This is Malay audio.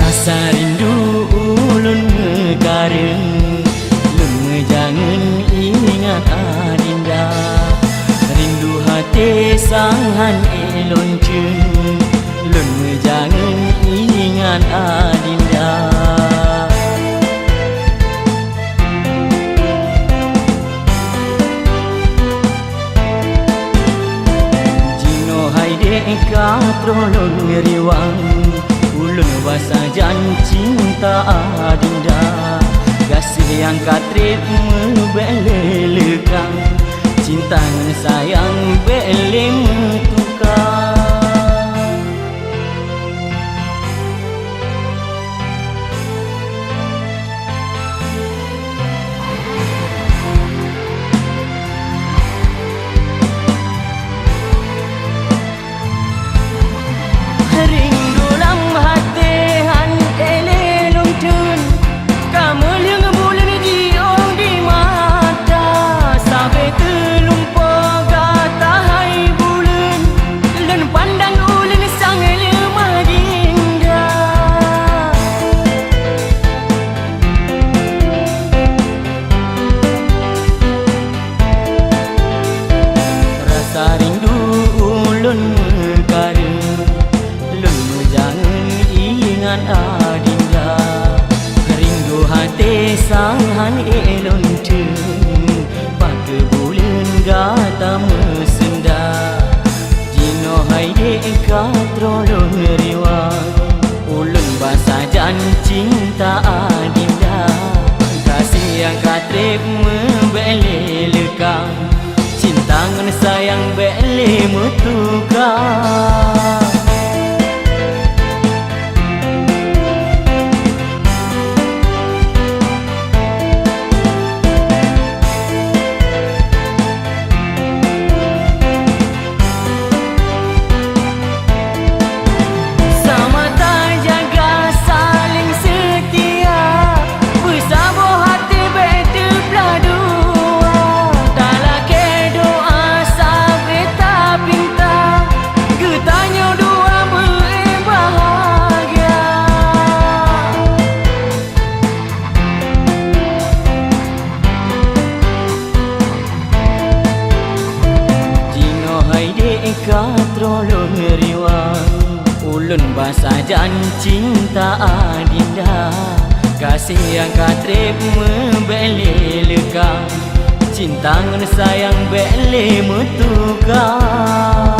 Rasa rindu ulun megareng, lun jangan ingat adinda. Rindu hati sangan elon ceng, lun jangan ingat adinda. Jino haide katrolon riwang, ulun basa jan cinta adinda. Kasih yang katrip membelelekang, cinta sayang bele metukar. Adinda, rindu hati sangan elon ceng, pakai bulan gata mesenda. Jino haide katrolon riwang, ulun basa jan cinta adinda. Kasih yang katrip membelelekang, cinta sayang bele metukar. Katrolon riwang, ulun basa jan cinta adinda. Kasih yang katrip membelelekang, cinta sayang bele metukar.